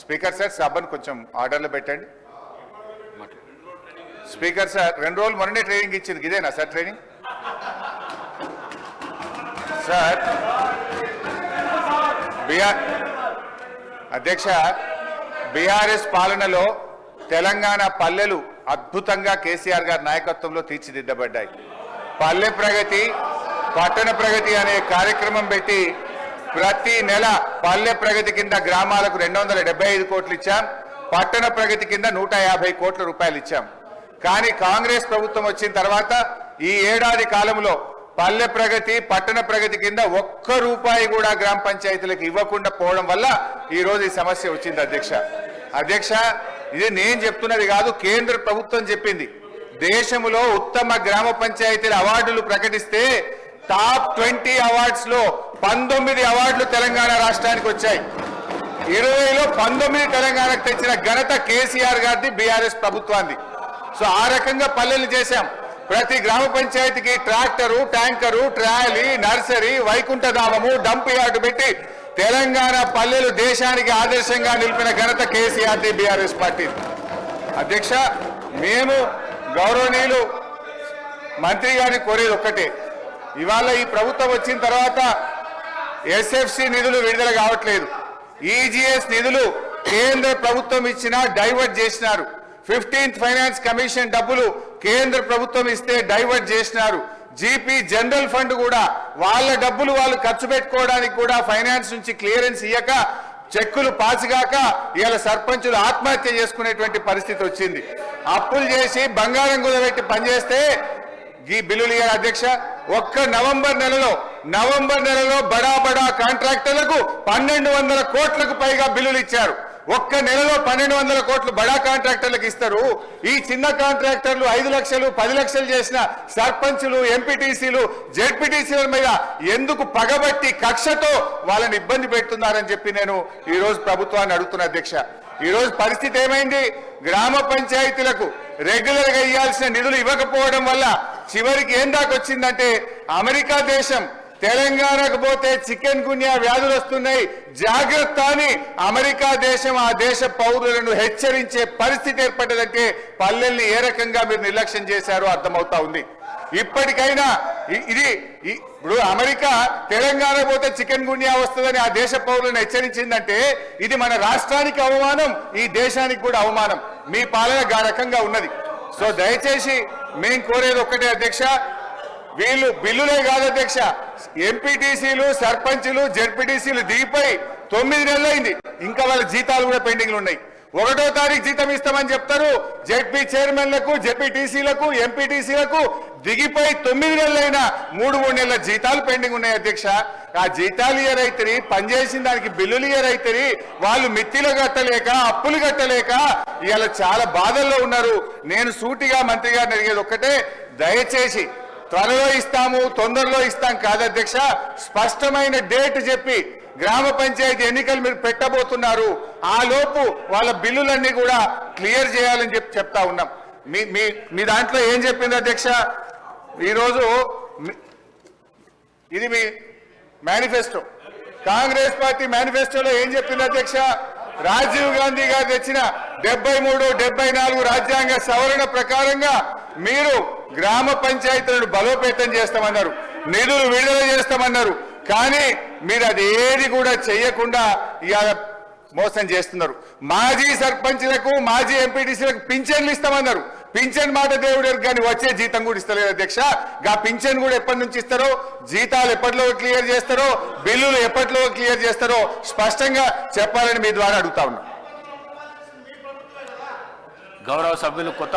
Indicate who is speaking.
Speaker 1: Speaker sir సభను కొంచెం ఆర్డర్లో పెట్టండి. స్పీకర్ సార్ 2 రోజులు మొన్ననే ట్రైనింగ్ ఇచ్చింది, ఇదేనా సార్ ట్రైనింగ్? సార్ అధ్యక్ష, బీఆర్ఎస్ పాలనలో తెలంగాణ పల్లెలు అద్భుతంగా కేసీఆర్ గారి నాయకత్వంలో తీర్చిదిద్దబడ్డాయి. పల్లె ప్రగతి, పట్టణ ప్రగతి అనే కార్యక్రమం పెట్టి ప్రతి నెల పల్లె ప్రగతి కింద గ్రామాలకు 275 కోట్లు ఇచ్చాం, పట్టణ ప్రగతి కింద 150 కోట్ల రూపాయలు ఇచ్చాం. కానీ కాంగ్రెస్ ప్రభుత్వం వచ్చిన తర్వాత ఈ ఏడాది కాలంలో పల్లె ప్రగతి, పట్టణ ప్రగతి కింద 1 రూపాయి కూడా గ్రామ పంచాయతీలకు ఇవ్వకుండా పోవడం వల్ల ఈ రోజు ఈ సమస్య వచ్చింది. అధ్యక్ష, ఇది నేను చెప్తున్నది కాదు, కేంద్ర ప్రభుత్వం చెప్పింది. దేశంలో ఉత్తమ గ్రామ పంచాయతీల అవార్డులు ప్రకటిస్తే టాప్ 20 అవార్డ్స్ లో 19 అవార్డులు తెలంగాణ రాష్ట్రానికి వచ్చాయి. 20లో 19 తెలంగాణకు తెచ్చిన ఘనత కేసీఆర్ గారిది, బీఆర్ఎస్ ప్రభుత్వాన్ని. సో ఆ రకంగా పల్లెలు చేశాం. ప్రతి గ్రామ పంచాయతీకి ట్రాక్టరు, ట్యాంకరు, ట్రాలీ, నర్సరీ, వైకుంఠధామము, డంప్ యార్డు పెట్టి తెలంగాణ పల్లెలు దేశానికి ఆదర్శంగా నిలిపిన ఘనత కేసీఆర్ది, బీఆర్ఎస్ పార్టీ. అధ్యక్ష, మేము గౌరవనీయులు మంత్రి గారిని కోరేది ఒక్కటే, ఇవాళ ఈ ప్రభుత్వం వచ్చిన తర్వాత ఎస్ఎఫ్సి నిధులు విడుదల కావట్లేదు. ఈజీఎస్ నిధులు కేంద్ర ప్రభుత్వం ఇచ్చినా డైవర్ట్ చేసినారు. 15th ఫైనాన్స్ కమిషన్ డబ్బులు కేంద్ర ప్రభుత్వం ఇస్తే డైవర్ట్ చేసినారు. జీపీ జనరల్ ఫండ్ కూడా వాళ్ళ డబ్బులు వాళ్ళు ఖర్చు పెట్టుకోవడానికి కూడా ఫైనాన్స్ నుంచి క్లియరెన్స్ ఇయ్యక, చెక్కులు పాసిగాక ఇవాళ సర్పంచులు ఆత్మహత్య చేసుకునేటువంటి పరిస్థితి వచ్చింది. అప్పులు చేసి బంగారం కుదబెట్టి పనిచేస్తే ఈ బిల్లులు ఇయ్యారు. అధ్యక్ష, ఒక్క నవంబర్ నెలలో బడా కాంట్రాక్టర్లకు 1200 కోట్లకు పైగా బిల్లులు ఇచ్చారు. ఒక్క నెలలో 1200 కోట్లు బడా కాంట్రాక్టర్లకు ఇస్తారు. ఈ చిన్న కాంట్రాక్టర్లు 5 లక్షలు 10 లక్షలు చేసిన సర్పంచులు, ఎంపీటీసీలు, జెడ్పీటీసీల మీద ఎందుకు పగబట్టి కక్షతో వాళ్ళని ఇబ్బంది పెడుతున్నారని చెప్పి నేను ఈ రోజు ప్రభుత్వాన్ని అడుగుతున్నా. అధ్యక్ష, ఈ రోజు పరిస్థితి ఏమైంది? గ్రామ పంచాయతీలకు రెగ్యులర్ గా ఇవ్వాల్సిన నిధులు ఇవ్వకపోవడం వల్ల చివరికి ఏం దాకొచ్చిందంటే, అమెరికా దేశం తెలంగాణకు పోతే చికెన్ గున్యా వ్యాధులు వస్తున్నాయి, జాగ్రత్త అని అమెరికా దేశం ఆ దేశ పౌరులను హెచ్చరించే పరిస్థితి ఏర్పడ్డదంటే పల్లెల్ని ఏ రకంగా మీరు నిర్లక్ష్యం చేశారో అర్థమవుతా ఉంది. ఇప్పటికైనా ఇప్పుడు అమెరికా తెలంగాణ పోతే చికెన్ గున్యా వస్తుందని ఆ దేశ పౌరులను హెచ్చరించిందంటే ఇది మన రాష్ట్రానికి అవమానం, ఈ దేశానికి కూడా అవమానం. మీ పాలన ఆ రకంగా ఉన్నది. సో దయచేసి మేము కోరేది ఒక్కటే అధ్యక్ష, వీళ్ళు బిల్లులే కాదు అధ్యక్ష, ఎంపీటీసీలు, సర్పంచులు, జెడ్పీటీసీలు దిగిపోయి 9 నెలలైంది, ఇంకా వాళ్ళ జీతాలు కూడా పెండింగ్లు ఉన్నాయి. 1వ తారీఖు జీతం ఇస్తామని చెప్తారు. జెడ్పీ చైర్మన్లకు, జెడ్పీటీసీలకు, ఎంపీటీసీలకు దిగిపోయి 9 నెలలైనా 3 నెలల జీతాలు పెండింగ్ ఉన్నాయి. అధ్యక్ష, ఆ జీతాలు ఇయరైతే పనిచేసిన దానికి బిల్లులు ఇయరైతే వాళ్ళు మిత్తిలు కట్టలేక, అప్పులు కట్టలేక ఇవాళ చాలా బాధల్లో ఉన్నారు. నేను సూటిగా మంత్రి గారిని అడిగేది ఒక్కటే, దయచేసి త్వరలో ఇస్తాము, తొందరలో ఇస్తాం కాదు అధ్యక్ష, స్పష్టమైన డేట్ చెప్పి గ్రామ పంచాయతీ ఎన్నికలు మీరు పెట్టబోతున్నారు, ఆ లోపు వాళ్ళ బిల్లులన్నీ కూడా క్లియర్ చేయాలని చెప్తా ఉన్నాం. మీ దాంట్లో ఏం చెప్పింది అధ్యక్ష? ఈరోజు ఇది మీ మేనిఫెస్టో, కాంగ్రెస్ పార్టీ మేనిఫెస్టోలో ఏం చెప్పింది అధ్యక్ష? రాజీవ్ గాంధీ గారు తెచ్చిన 73, 74 రాజ్యాంగ సవరణ ప్రకారంగా మీరు గ్రామ పంచాయతీలను బలోపేతం చేస్తామన్నారు, నిధులు విడుదల చేస్తామన్నారు. కానీ మీరు అది ఏది కూడా చేయకుండా ఇవాళ మోసం చేస్తున్నారు. మాజీ సర్పంచ్లకు, మాజీ ఎంపీటీసీలకు పింఛన్లు ఇస్తామన్నారు. పింఛన్ మాట దేవుడు కానీ వచ్చే జీతం కూడా ఇస్తలేదు అధ్యక్ష. గా పింఛన్ కూడా ఎప్పటి నుంచి ఇస్తారో, జీతాలు ఎప్పటిలో క్లియర్ చేస్తారో, బిల్లులు ఎప్పటిలో క్లియర్ చేస్తారో స్పష్టంగా చెప్పాలని మీ ద్వారా అడుగుతా ఉన్నా.
Speaker 2: గౌరవ సభ్యులు కొత్త